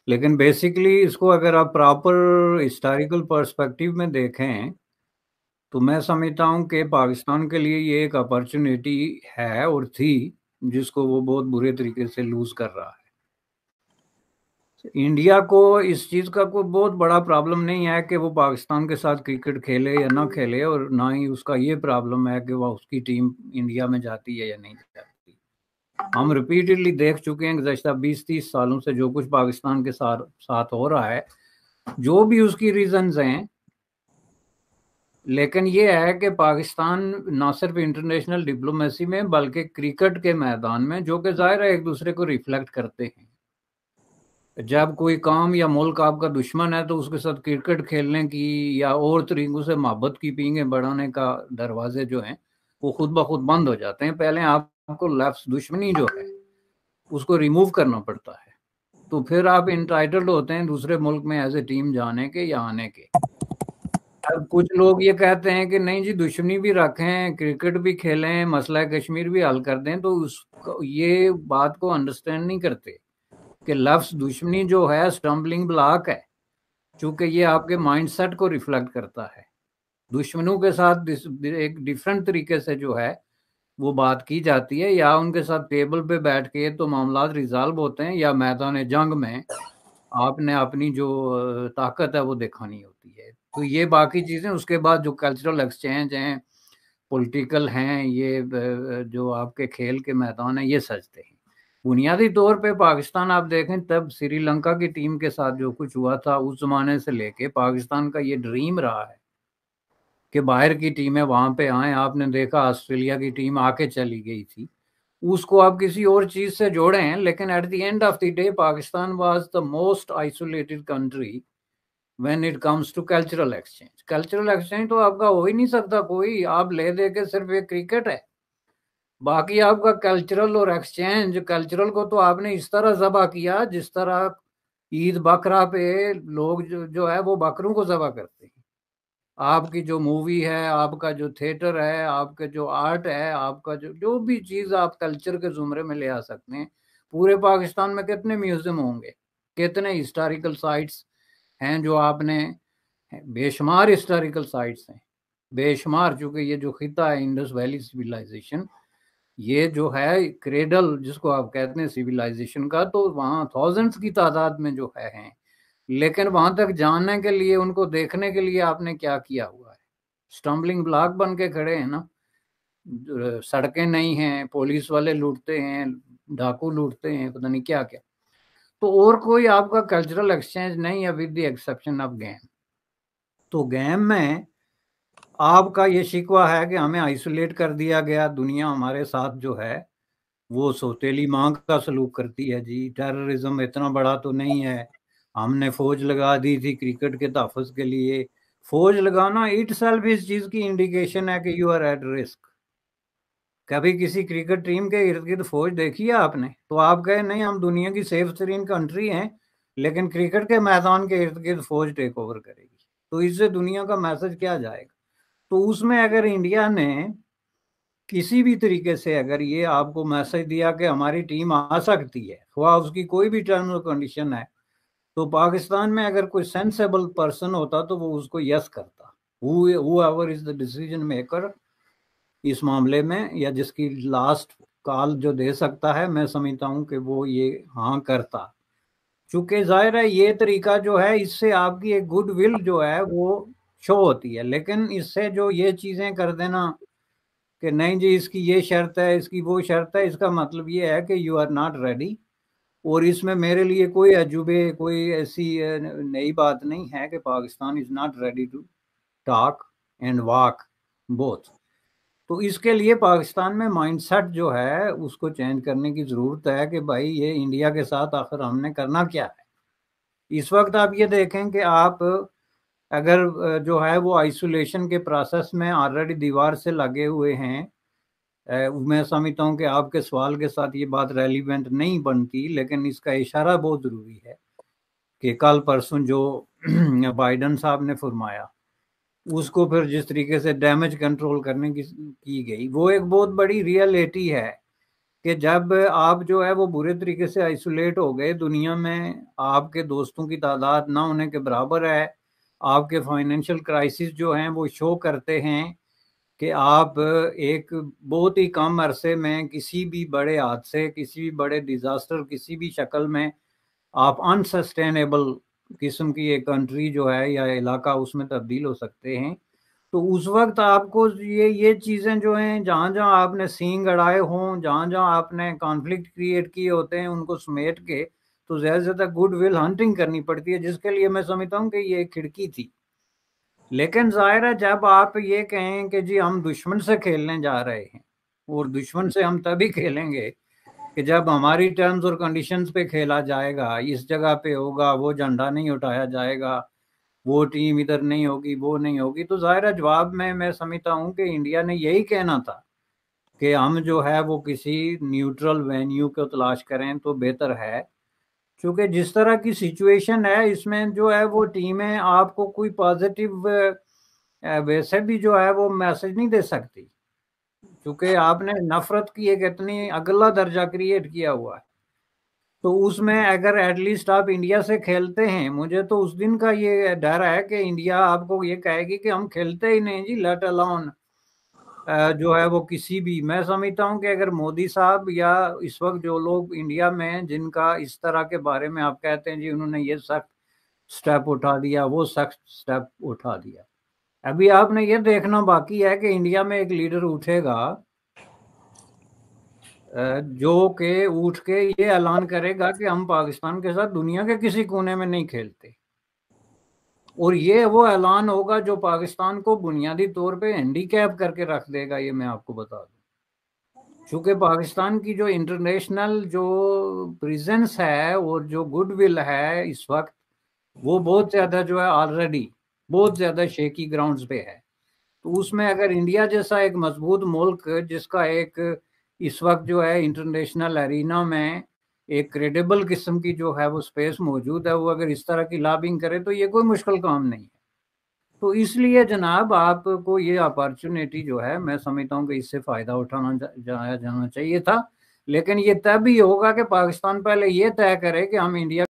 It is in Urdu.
لیکن بیسکلی اس کو اگر آپ پراپر ہسٹوریکل پرسپیکٹیو میں دیکھیں تو میں سمجھتا ہوں کہ پاکستان کے لیے یہ ایک اپرچونیٹی ہے اور تھی جس کو وہ بہت برے طریقے سے لوز کر رہا ہے۔ انڈیا کو اس چیز کا کوئی بہت بڑا پرابلم نہیں ہے کہ وہ پاکستان کے ساتھ کرکٹ کھیلے یا نہ کھیلے، اور نہ ہی اس کا یہ پرابلم ہے کہ وہ اس کی ٹیم انڈیا میں جاتی ہے یا نہیں جاتی۔ ہم ریپیٹڈلی دیکھ چکے ہیں گزشتہ 20-30 سالوں سے جو کچھ پاکستان کے ساتھ ہو رہا ہے، جو بھی اس کی ریزنز ہیں، لیکن یہ ہے کہ پاکستان نہ صرف انٹرنیشنل ڈپلومیسی میں بلکہ کرکٹ کے میدان میں، جو کہ ظاہر ہے ایک دوسرے کو ریفلیکٹ کرتے ہیں، جب کوئی قوم یا ملک آپ کا دشمن ہے تو اس کے ساتھ کرکٹ کھیلنے کی یا اور طریقوں سے محبت کی پینگیں بڑھانے کا دروازے جو ہیں وہ خود بخود بند ہو جاتے ہیں۔ پہلے آپ کو لفظ دشمنی جو ہے اس کو ریموو کرنا پڑتا ہے، تو پھر آپ انٹائٹلڈ ہوتے ہیں دوسرے ملک میں ایز اے ٹیم جانے کے یا آنے کے۔ اب کچھ لوگ یہ کہتے ہیں کہ نہیں جی دشمنی بھی رکھیں، کرکٹ بھی کھیلیں، مسئلہ کشمیر بھی حل کر دیں، تو یہ بات کو انڈرسٹینڈ نہیں کرتے کہ لفظ دشمنی جو ہے سٹمبلنگ بلاک ہے، چونکہ یہ آپ کے مائنڈ سیٹ کو ریفلیکٹ کرتا ہے۔ دشمنوں کے ساتھ ایک ڈیفرنٹ طریقے سے جو ہے وہ بات کی جاتی ہے، یا ان کے ساتھ ٹیبل پہ بیٹھ کے تو معاملات ریزالو ہوتے ہیں، یا میدان جنگ میں آپ نے اپنی جو طاقت ہے وہ دکھانی ہوتی ہے۔ تو یہ باقی چیزیں اس کے بعد جو کلچرل ایکسچینج ہیں، پولیٹیکل ہیں، یہ جو آپ کے کھیل کے میدان ہیں، یہ سجتے ہیں۔ بنیادی طور پہ پاکستان آپ دیکھیں تب سری لنکا کی ٹیم کے ساتھ جو کچھ ہوا تھا اس زمانے سے لے کے پاکستان کا یہ ڈریم رہا ہے کہ باہر کی ٹیمیں وہاں پہ آئیں۔ آپ نے دیکھا آسٹریلیا کی ٹیم آ کے چلی گئی تھی، اس کو آپ کسی اور چیز سے جوڑیں، لیکن at the end of the day Pakistan was the most isolated country when it comes to cultural exchange. Cultural exchange تو آپ کا ہو ہی نہیں سکتا کوئی، آپ لے دے کے صرف ایک کرکٹ ہے، باقی آپ کا کلچرل اور ایکسچینج۔ کلچرل کو تو آپ نے اس طرح ذبح کیا جس طرح عید بقرہ پہ لوگ جو ہے وہ بکروں کو ذبح کرتے ہیں۔ آپ کی جو مووی ہے، آپ کا جو تھیٹر ہے، آپ کا جو آرٹ ہے، آپ کا جو بھی چیز آپ کلچر کے زمرے میں لے آ سکتے ہیں، پورے پاکستان میں کتنے میوزیم ہوں گے، کتنے ہسٹوریکل سائٹس ہیں جو آپ نے، بے شمار ہسٹوریکل سائٹس ہیں، بے شمار، چونکہ یہ جو خطہ ہے انڈس ویلی سویلائزیشن، یہ جو ہے کریڈل جس کو آپ کہتے ہیں سویلائزیشن کا، تو وہاں تھاؤزنڈز کی تعداد میں جو ہیں، لیکن وہاں تک جاننے کے لیے، ان کو دیکھنے کے لیے آپ نے کیا کیا ہوا ہے؟ سٹمبلنگ بلاک بن کے کھڑے ہیں نا، سڑکیں نہیں ہیں، پولیس والے لوٹتے ہیں، ڈاکو لوٹتے ہیں، پتہ نہیں کیا کیا، تو اور کوئی آپ کا کلچرل ایکسچینج نہیں ہے with the exception of game. تو گیم میں آپ کا یہ شکوہ ہے کہ ہمیں آئسولیٹ کر دیا گیا، دنیا ہمارے ساتھ جو ہے وہ سوتیلی ماں کا سلوک کرتی ہے، جی ٹیررزم اتنا بڑا تو نہیں ہے، ہم نے فوج لگا دی تھی کرکٹ کے تحفظ کے لیے۔ فوج لگانا اٹ سیلف اس چیز کی انڈیکیشن ہے کہ یو آر ایٹ رسک۔ کبھی کسی کرکٹ ٹیم کے ارد گرد فوج دیکھی ہے آپ نے؟ تو آپ کہیں نہیں ہم دنیا کی سیف ترین کنٹری ہیں، لیکن کرکٹ کے میدان کے ارد گرد فوج ٹیک اوور کرے گی، تو اس سے دنیا کا میسج کیا جائے گا؟ تو اس میں اگر انڈیا نے کسی بھی طریقے سے اگر یہ آپ کو میسج دیا کہ ہماری ٹیم آ سکتی ہے، خواہ اس کی کوئی بھی ٹرم اور کنڈیشن ہے، تو پاکستان میں اگر کوئی سینسیبل پرسن ہوتا تو وہ اس کو یس کرتا، whoever is the decision maker اس معاملے میں، یا جس کی لاسٹ کال جو دے سکتا ہے، میں سمجھتا ہوں کہ وہ یہ ہاں کرتا، چونکہ ظاہر ہے یہ طریقہ جو ہے اس سے آپ کی ایک گڈ ول جو ہے وہ شو ہوتی ہے، لیکن اس سے جو یہ چیزیں کر دینا کہ نہیں جی اس کی یہ شرط ہے، اس کی وہ شرط ہے، اس کا مطلب یہ ہے کہ یو آر ناٹ ریڈی۔ اور اس میں میرے لیے کوئی عجوبے، کوئی ایسی نئی بات نہیں ہے کہ Pakistan is not ready to talk and walk both. تو اس کے لیے پاکستان میں مائنڈ سیٹ جو ہے اس کو چینج کرنے کی ضرورت ہے کہ بھائی یہ انڈیا کے ساتھ آخر ہم نے کرنا کیا ہے۔ اس وقت آپ یہ دیکھیں کہ آپ اگر جو ہے وہ آئسولیشن کے پروسیس میں آلریڈی دیوار سے لگے ہوئے ہیں، میں سمجھتا ہوں کہ آپ کے سوال کے ساتھ یہ بات ریلیونٹ نہیں بنتی، لیکن اس کا اشارہ بہت ضروری ہے کہ کل پرسوں جو بائیڈن صاحب نے فرمایا، اس کو پھر جس طریقے سے ڈیمیج کنٹرول کرنے کی گئی، وہ ایک بہت بڑی ریئلٹی ہے کہ جب آپ جو ہے وہ برے طریقے سے آئسولیٹ ہو گئے دنیا میں، آپ کے دوستوں کی تعداد نہ ہونے کے برابر ہے، آپ کے فائنینشیل کرائسس جو ہیں وہ شو کرتے ہیں کہ آپ ایک بہت ہی کم عرصے میں کسی بھی بڑے حادثے، کسی بھی بڑے ڈیزاسٹر، کسی بھی شکل میں آپ انسسٹینیبل قسم کی ایک کنٹری جو ہے یا علاقہ اس میں تبدیل ہو سکتے ہیں۔ تو اس وقت آپ کو یہ چیزیں جو ہیں، جہاں جہاں آپ نے سینگ اڑائے ہوں، جہاں جہاں آپ نے کانفلکٹ کریٹ کیے ہوتے ہیں، ان کو سمیٹ کے تو زیادہ سے زیادہ گڈ ول ہنٹنگ کرنی پڑتی ہے، جس کے لیے میں سمجھتا ہوں کہ یہ ایک کھڑکی تھی۔ لیکن ظاہر ہے جب آپ یہ کہیں کہ جی ہم دشمن سے کھیلنے جا رہے ہیں، اور دشمن سے ہم تبھی کھیلیں گے کہ جب ہماری ٹرمز اور کنڈیشنز پہ کھیلا جائے گا، اس جگہ پہ ہوگا، وہ جھنڈا نہیں اٹھایا جائے گا، وہ ٹیم ادھر نہیں ہوگی، وہ نہیں ہوگی، تو ظاہر جواب میں سمجھتا ہوں کہ انڈیا نے یہی کہنا تھا کہ ہم جو ہے وہ کسی نیوٹرل وینیو کو تلاش کریں تو بہتر ہے، کیونکہ جس طرح کی سچویشن ہے اس میں جو ہے وہ ٹیمیں آپ کو کوئی پازیٹیو ویسے بھی جو ہے وہ میسج نہیں دے سکتی، کیونکہ آپ نے نفرت کی ایک اتنی اگلا درجہ کریٹ کیا ہوا ہے۔ تو اس میں اگر ایٹ لیسٹ آپ انڈیا سے کھیلتے ہیں، مجھے تو اس دن کا یہ ڈر ہے کہ انڈیا آپ کو یہ کہے گی کہ ہم کھیلتے ہی نہیں جی، لیٹ الون جو ہے وہ کسی بھی، میں سمجھتا ہوں کہ اگر مودی صاحب یا اس وقت جو لوگ انڈیا میں جن کا اس طرح کے بارے میں آپ کہتے ہیں جی انہوں نے یہ سخت سٹیپ اٹھا دیا، وہ سخت سٹیپ اٹھا دیا، ابھی آپ نے یہ دیکھنا باقی ہے کہ انڈیا میں ایک لیڈر اٹھے گا جو کہ اٹھ کے یہ اعلان کرے گا کہ ہم پاکستان کے ساتھ دنیا کے کسی کونے میں نہیں کھیلتے، اور یہ وہ اعلان ہوگا جو پاکستان کو بنیادی طور پہ ہینڈی کیپ کر کے رکھ دے گا، یہ میں آپ کو بتا دوں۔ چونکہ پاکستان کی جو انٹرنیشنل جو پریزنس ہے اور جو گڈ ول ہے اس وقت، وہ بہت زیادہ جو ہے آلریڈی بہت زیادہ شیکی گراؤنڈز پہ ہے۔ تو اس میں اگر انڈیا جیسا ایک مضبوط ملک جس کا ایک اس وقت جو ہے انٹرنیشنل ارینا میں ایک کریڈیبل قسم کی جو ہے وہ سپیس موجود ہے، وہ اگر اس طرح کی لابنگ کرے تو یہ کوئی مشکل کام نہیں ہے۔ تو اس لیے جناب آپ کو یہ اپارچونیٹی جو ہے میں سمجھتا ہوں کہ اس سے فائدہ اٹھانا جانا چاہیے تھا، لیکن یہ تب ہی ہوگا کہ پاکستان پہلے یہ طے کرے کہ ہم انڈیا